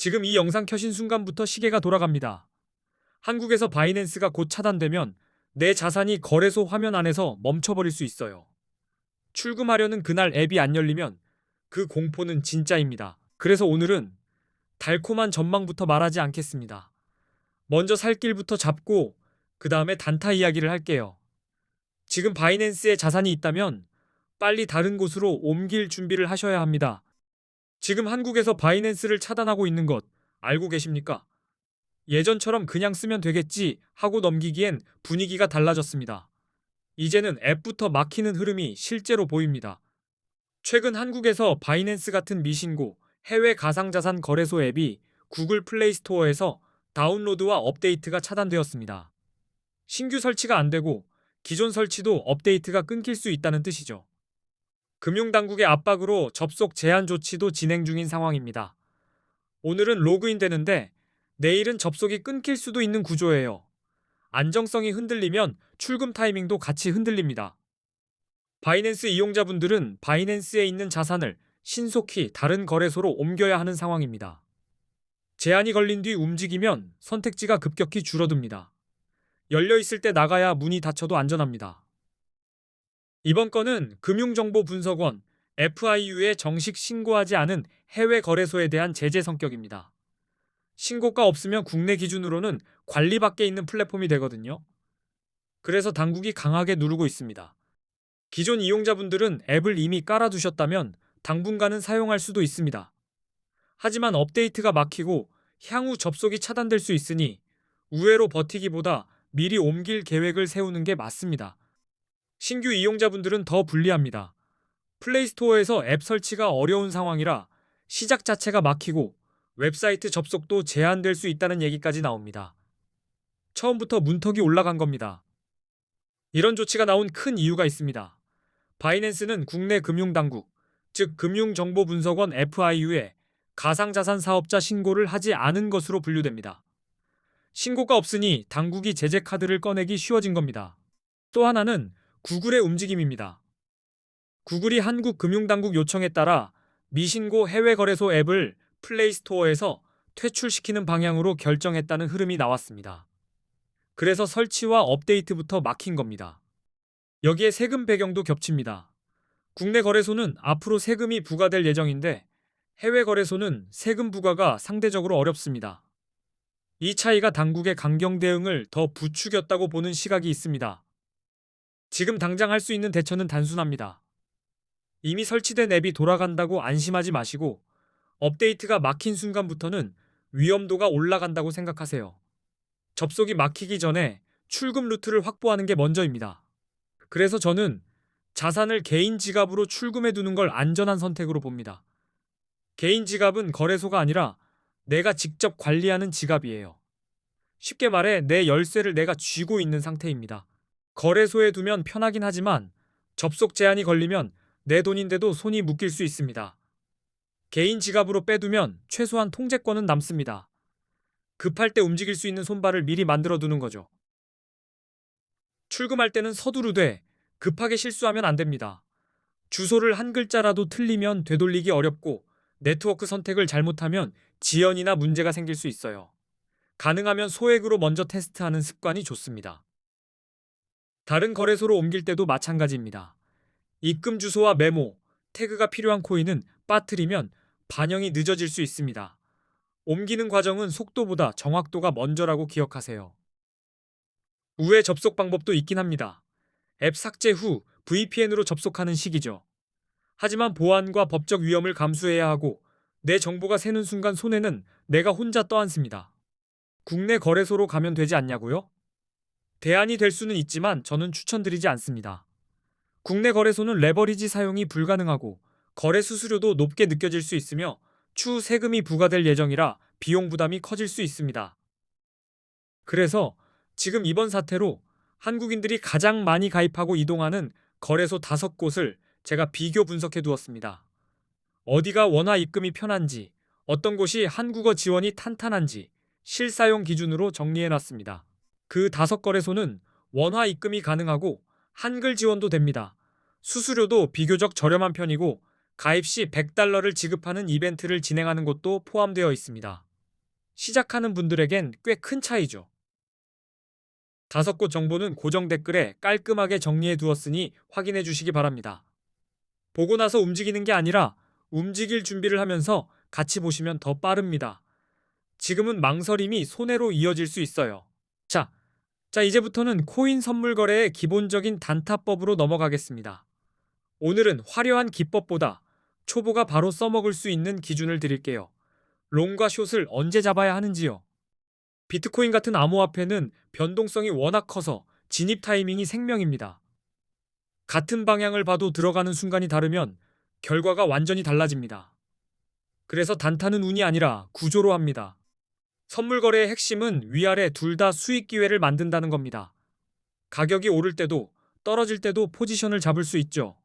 지금 이 영상 켜신 순간부터 시계가 돌아갑니다. 한국에서 바이낸스가 곧 차단되면 내 자산이 거래소 화면 안에서 멈춰버릴 수 있어요. 출금하려는 그날 앱이 안 열리면 그 공포는 진짜입니다. 그래서 오늘은 달콤한 전망부터 말하지 않겠습니다. 먼저 살 길부터 잡고 그 다음에 단타 이야기를 할게요. 지금 바이낸스에 자산이 있다면 빨리 다른 곳으로 옮길 준비를 하셔야 합니다. 지금 한국에서 바이낸스를 차단하고 있는 것 알고 계십니까? 예전처럼 그냥 쓰면 되겠지 하고 넘기기엔 분위기가 달라졌습니다. 이제는 앱부터 막히는 흐름이 실제로 보입니다. 최근 한국에서 바이낸스 같은 미신고 해외 가상자산 거래소 앱이 구글 플레이 스토어에서 다운로드와 업데이트가 차단되었습니다. 신규 설치가 안 되고 기존 설치도 업데이트가 끊길 수 있다는 뜻이죠. 금융당국의 압박으로 접속 제한 조치도 진행 중인 상황입니다. 오늘은 로그인 되는데 내일은 접속이 끊길 수도 있는 구조예요. 안정성이 흔들리면 출금 타이밍도 같이 흔들립니다. 바이낸스 이용자분들은 바이낸스에 있는 자산을 신속히 다른 거래소로 옮겨야 하는 상황입니다. 제한이 걸린 뒤 움직이면 선택지가 급격히 줄어듭니다. 열려 있을 때 나가야 문이 닫혀도 안전합니다. 이번 건은 금융정보분석원 FIU에 정식 신고하지 않은 해외 거래소에 대한 제재 성격입니다. 신고가 없으면 국내 기준으로는 관리 밖에 있는 플랫폼이 되거든요. 그래서 당국이 강하게 누르고 있습니다. 기존 이용자분들은 앱을 이미 깔아두셨다면 당분간은 사용할 수도 있습니다. 하지만 업데이트가 막히고 향후 접속이 차단될 수 있으니 우회로 버티기보다 미리 옮길 계획을 세우는 게 맞습니다. 신규 이용자분들은 더 불리합니다. 플레이스토어에서 앱 설치가 어려운 상황이라 시작 자체가 막히고 웹사이트 접속도 제한될 수 있다는 얘기까지 나옵니다. 처음부터 문턱이 올라간 겁니다. 이런 조치가 나온 큰 이유가 있습니다. 바이낸스는 국내 금융당국, 즉 금융정보분석원 FIU에 가상자산 사업자 신고를 하지 않은 것으로 분류됩니다. 신고가 없으니 당국이 제재 카드를 꺼내기 쉬워진 겁니다. 또 하나는 구글의 움직임입니다. 구글이 한국금융당국 요청에 따라 미신고 해외거래소 앱을 플레이스토어에서 퇴출시키는 방향으로 결정했다는 흐름이 나왔습니다. 그래서 설치와 업데이트부터 막힌 겁니다. 여기에 세금 배경도 겹칩니다. 국내 거래소는 앞으로 세금이 부과될 예정인데 해외 거래소는 세금 부과가 상대적으로 어렵습니다. 이 차이가 당국의 강경 대응을 더 부추겼다고 보는 시각이 있습니다. 지금 당장 할 수 있는 대처는 단순합니다. 이미 설치된 앱이 돌아간다고 안심하지 마시고 업데이트가 막힌 순간부터는 위험도가 올라간다고 생각하세요. 접속이 막히기 전에 출금 루트를 확보하는 게 먼저입니다. 그래서 저는 자산을 개인 지갑으로 출금해 두는 걸 안전한 선택으로 봅니다. 개인 지갑은 거래소가 아니라 내가 직접 관리하는 지갑이에요. 쉽게 말해 내 열쇠를 내가 쥐고 있는 상태입니다. 거래소에 두면 편하긴 하지만 접속 제한이 걸리면 내 돈인데도 손이 묶일 수 있습니다. 개인 지갑으로 빼두면 최소한 통제권은 남습니다. 급할 때 움직일 수 있는 손발을 미리 만들어 두는 거죠. 출금할 때는 서두르되 급하게 실수하면 안 됩니다. 주소를 한 글자라도 틀리면 되돌리기 어렵고 네트워크 선택을 잘못하면 지연이나 문제가 생길 수 있어요. 가능하면 소액으로 먼저 테스트하는 습관이 좋습니다. 다른 거래소로 옮길 때도 마찬가지입니다. 입금 주소와 메모, 태그가 필요한 코인은 빠뜨리면 반영이 늦어질 수 있습니다. 옮기는 과정은 속도보다 정확도가 먼저라고 기억하세요. 우회 접속 방법도 있긴 합니다. 앱 삭제 후 VPN으로 접속하는 식이죠. 하지만 보안과 법적 위험을 감수해야 하고 내 정보가 새는 순간 손해는 내가 혼자 떠안습니다. 국내 거래소로 가면 되지 않냐고요? 대안이 될 수는 있지만 저는 추천드리지 않습니다. 국내 거래소는 레버리지 사용이 불가능하고 거래 수수료도 높게 느껴질 수 있으며 추후 세금이 부과될 예정이라 비용 부담이 커질 수 있습니다. 그래서 지금 이번 사태로 한국인들이 가장 많이 가입하고 이동하는 거래소 5곳을 제가 비교 분석해 두었습니다. 어디가 원화 입금이 편한지, 어떤 곳이 한국어 지원이 탄탄한지 실사용 기준으로 정리해 놨습니다. 그 5거래소는 원화 입금이 가능하고 한글 지원도 됩니다. 수수료도 비교적 저렴한 편이고 가입 시 $100를 지급하는 이벤트를 진행하는 곳도 포함되어 있습니다. 시작하는 분들에겐 꽤 큰 차이죠. 5곳 정보는 고정 댓글에 깔끔하게 정리해 두었으니 확인해 주시기 바랍니다. 보고 나서 움직이는 게 아니라 움직일 준비를 하면서 같이 보시면 더 빠릅니다. 지금은 망설임이 손해로 이어질 수 있어요. 자, 이제부터는 코인 선물 거래의 기본적인 단타법으로 넘어가겠습니다. 오늘은 화려한 기법보다 초보가 바로 써먹을 수 있는 기준을 드릴게요. 롱과 숏을 언제 잡아야 하는지요. 비트코인 같은 암호화폐는 변동성이 워낙 커서 진입 타이밍이 생명입니다. 같은 방향을 봐도 들어가는 순간이 다르면 결과가 완전히 달라집니다. 그래서 단타는 운이 아니라 구조로 합니다. 선물 거래의 핵심은 위아래 둘 다 수익 기회를 만든다는 겁니다. 가격이 오를 때도 떨어질 때도 포지션을 잡을 수 있죠.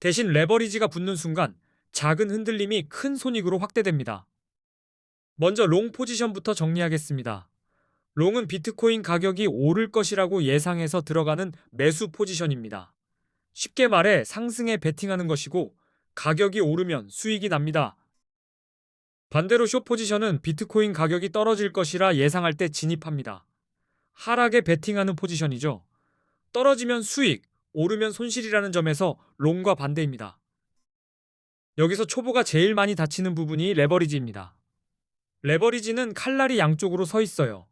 대신 레버리지가 붙는 순간 작은 흔들림이 큰 손익으로 확대됩니다. 먼저 롱 포지션부터 정리하겠습니다. 롱은 비트코인 가격이 오를 것이라고 예상해서 들어가는 매수 포지션입니다. 쉽게 말해 상승에 베팅하는 것이고 가격이 오르면 수익이 납니다. 반대로 숏 포지션은 비트코인 가격이 떨어질 것이라 예상할 때 진입합니다. 하락에 베팅하는 포지션이죠. 떨어지면 수익, 오르면 손실이라는 점에서 롱과 반대입니다. 여기서 초보가 제일 많이 다치는 부분이 레버리지입니다. 레버리지는 칼날이 양쪽으로 서 있어요.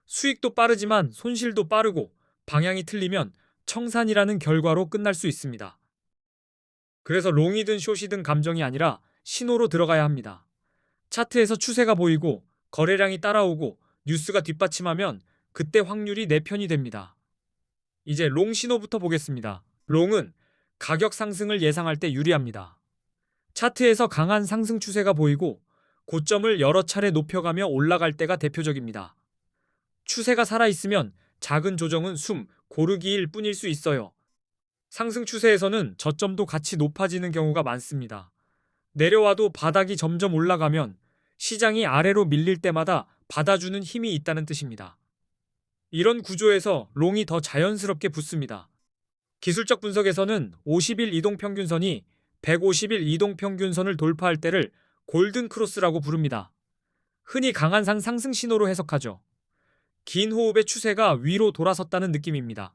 수익도 빠르지만 손실도 빠르고 방향이 틀리면 청산이라는 결과로 끝날 수 있습니다. 그래서 롱이든 숏이든 감정이 아니라 신호로 들어가야 합니다. 차트에서 추세가 보이고 거래량이 따라오고 뉴스가 뒷받침하면 그때 확률이 내 편이 됩니다. 이제 롱 신호부터 보겠습니다. 롱은 가격 상승을 예상할 때 유리합니다. 차트에서 강한 상승 추세가 보이고 고점을 여러 차례 높여가며 올라갈 때가 대표적입니다. 추세가 살아있으면 작은 조정은 고르기일 뿐일 수 있어요. 상승 추세에서는 저점도 같이 높아지는 경우가 많습니다. 내려와도 바닥이 점점 올라가면 시장이 아래로 밀릴 때마다 받아주는 힘이 있다는 뜻입니다. 이런 구조에서 롱이 더 자연스럽게 붙습니다. 기술적 분석에서는 50일 이동평균선이 150일 이동평균선을 돌파할 때를 골든 크로스라고 부릅니다. 흔히 강한 상승 신호로 해석하죠. 긴 호흡의 추세가 위로 돌아섰다는 느낌입니다.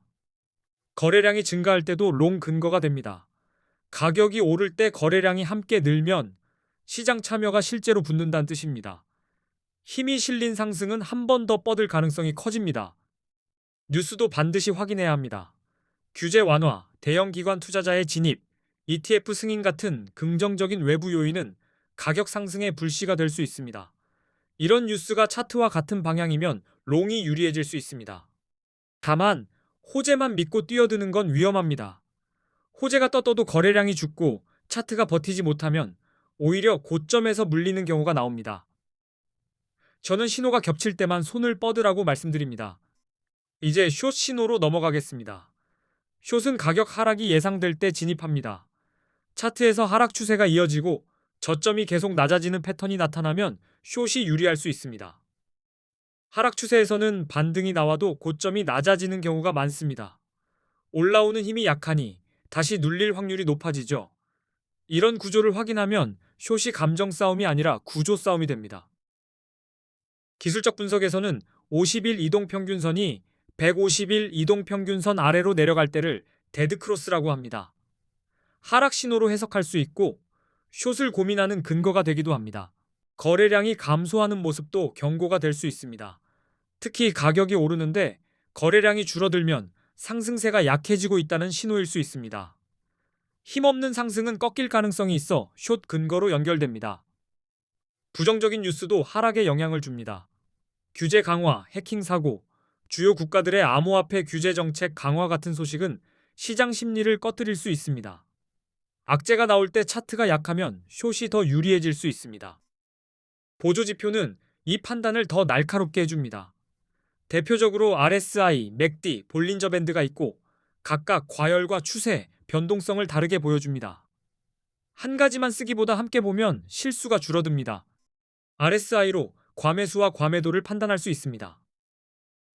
거래량이 증가할 때도 롱 근거가 됩니다. 가격이 오를 때 거래량이 함께 늘면 시장 참여가 실제로 붙는다는 뜻입니다. 힘이 실린 상승은 한 번 더 뻗을 가능성이 커집니다. 뉴스도 반드시 확인해야 합니다. 규제 완화, 대형 기관 투자자의 진입, ETF 승인 같은 긍정적인 외부 요인은 가격 상승의 불씨가 될 수 있습니다. 이런 뉴스가 차트와 같은 방향이면 롱이 유리해질 수 있습니다. 다만 호재만 믿고 뛰어드는 건 위험합니다. 호재가 떴어도 거래량이 죽고 차트가 버티지 못하면 오히려 고점에서 물리는 경우가 나옵니다. 저는 신호가 겹칠 때만 손을 뻗으라고 말씀드립니다. 이제 숏 신호로 넘어가겠습니다. 숏은 가격 하락이 예상될 때 진입합니다. 차트에서 하락 추세가 이어지고 저점이 계속 낮아지는 패턴이 나타나면 숏이 유리할 수 있습니다. 하락 추세에서는 반등이 나와도 고점이 낮아지는 경우가 많습니다. 올라오는 힘이 약하니 다시 눌릴 확률이 높아지죠. 이런 구조를 확인하면 숏이 감정 싸움이 아니라 구조 싸움이 됩니다. 기술적 분석에서는 50일 이동평균선이 150일 이동평균선 아래로 내려갈 때를 데드크로스라고 합니다. 하락 신호로 해석할 수 있고 숏을 고민하는 근거가 되기도 합니다. 거래량이 감소하는 모습도 경고가 될 수 있습니다. 특히 가격이 오르는데 거래량이 줄어들면 상승세가 약해지고 있다는 신호일 수 있습니다. 힘없는 상승은 꺾일 가능성이 있어 숏 근거로 연결됩니다. 부정적인 뉴스도 하락에 영향을 줍니다. 규제 강화, 해킹 사고, 주요 국가들의 암호화폐 규제 정책 강화 같은 소식은 시장 심리를 꺼뜨릴 수 있습니다. 악재가 나올 때 차트가 약하면 숏이 더 유리해질 수 있습니다. 보조 지표는 이 판단을 더 날카롭게 해줍니다. 대표적으로 RSI, 맥디, 볼린저 밴드가 있고 각각 과열과 추세, 변동성을 다르게 보여줍니다. 한 가지만 쓰기보다 함께 보면 실수가 줄어듭니다. RSI로 과매수와 과매도를 판단할 수 있습니다.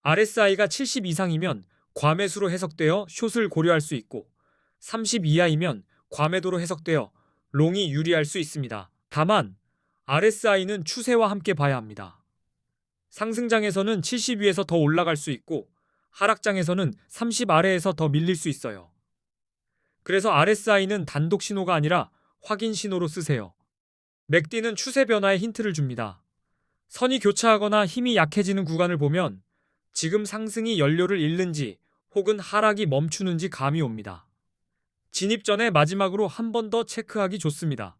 RSI가 70 이상이면 과매수로 해석되어 숏을 고려할 수 있고 30 이하이면 과매도로 해석되어 롱이 유리할 수 있습니다. 다만 RSI는 추세와 함께 봐야 합니다. 상승장에서는 70 위에서 더 올라갈 수 있고 하락장에서는 30 아래에서 더 밀릴 수 있어요. 그래서 RSI는 단독 신호가 아니라 확인 신호로 쓰세요. 맥디는 추세 변화에 힌트를 줍니다. 선이 교차하거나 힘이 약해지는 구간을 보면 지금 상승이 연료를 잃는지 혹은 하락이 멈추는지 감이 옵니다. 진입 전에 마지막으로 한 번 더 체크하기 좋습니다.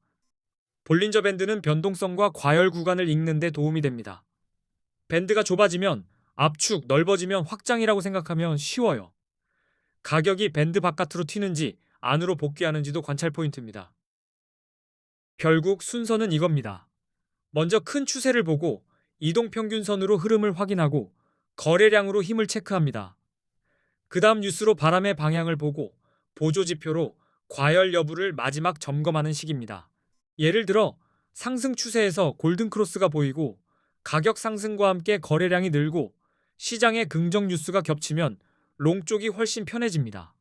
볼린저 밴드는 변동성과 과열 구간을 읽는 데 도움이 됩니다. 밴드가 좁아지면 압축, 넓어지면 확장이라고 생각하면 쉬워요. 가격이 밴드 바깥으로 튀는지 안으로 복귀하는지도 관찰 포인트입니다. 결국 순서는 이겁니다. 먼저 큰 추세를 보고 이동평균선으로 흐름을 확인하고 거래량으로 힘을 체크합니다. 그 다음 뉴스로 바람의 방향을 보고 보조지표로 과열 여부를 마지막 점검하는 식입니다. 예를 들어 상승 추세에서 골든크로스가 보이고 가격 상승과 함께 거래량이 늘고 시장의 긍정 뉴스가 겹치면 롱 쪽이 훨씬 편해집니다.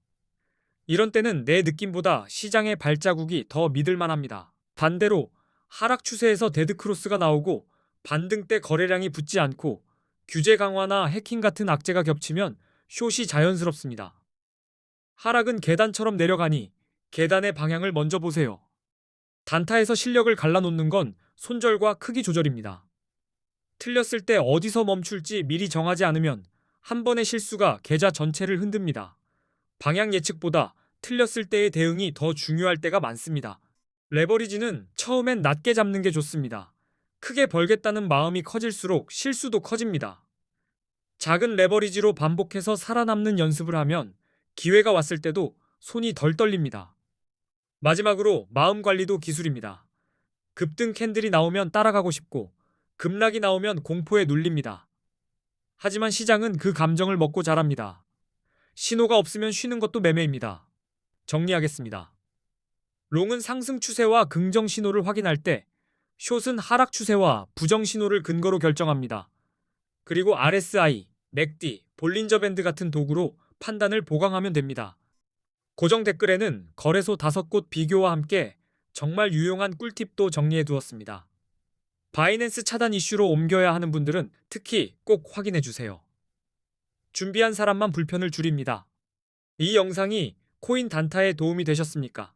이런 때는 내 느낌보다 시장의 발자국이 더 믿을만합니다. 반대로 하락 추세에서 데드크로스가 나오고 반등 때 거래량이 붙지 않고 규제 강화나 해킹 같은 악재가 겹치면 숏이 자연스럽습니다. 하락은 계단처럼 내려가니 계단의 방향을 먼저 보세요. 단타에서 실력을 갈라놓는 건 손절과 크기 조절입니다. 틀렸을 때 어디서 멈출지 미리 정하지 않으면 한 번의 실수가 계좌 전체를 흔듭니다. 방향 예측보다 틀렸을 때의 대응이 더 중요할 때가 많습니다. 레버리지는 처음엔 낮게 잡는 게 좋습니다. 크게 벌겠다는 마음이 커질수록 실수도 커집니다. 작은 레버리지로 반복해서 살아남는 연습을 하면 기회가 왔을 때도 손이 덜 떨립니다. 마지막으로 마음 관리도 기술입니다. 급등 캔들이 나오면 따라가고 싶고 급락이 나오면 공포에 눌립니다. 하지만 시장은 그 감정을 먹고 자랍니다. 신호가 없으면 쉬는 것도 매매입니다. 정리하겠습니다. 롱은 상승 추세와 긍정 신호를 확인할 때, 숏은 하락 추세와 부정 신호를 근거로 결정합니다. 그리고 RSI, 맥디, 볼린저 밴드 같은 도구로 판단을 보강하면 됩니다. 고정 댓글에는 거래소 5곳 비교와 함께 정말 유용한 꿀팁도 정리해 두었습니다. 바이낸스 차단 이슈로 옮겨야 하는 분들은 특히 꼭 확인해 주세요. 준비한 사람만 불편을 줄입니다. 이 영상이 코인 단타에 도움이 되셨습니까?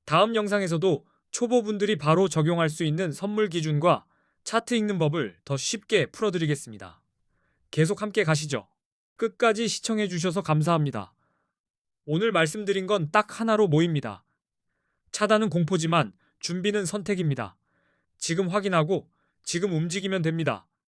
다음 영상에서도 초보분들이 바로 적용할 수 있는 선물 기준과 차트 읽는 법을 더 쉽게 풀어드리겠습니다. 계속 함께 가시죠. 끝까지 시청해 주셔서 감사합니다. 오늘 말씀드린 건 딱 하나로 모입니다. 차단은 공포지만 준비는 선택입니다. 지금 확인하고 지금 움직이면 됩니다.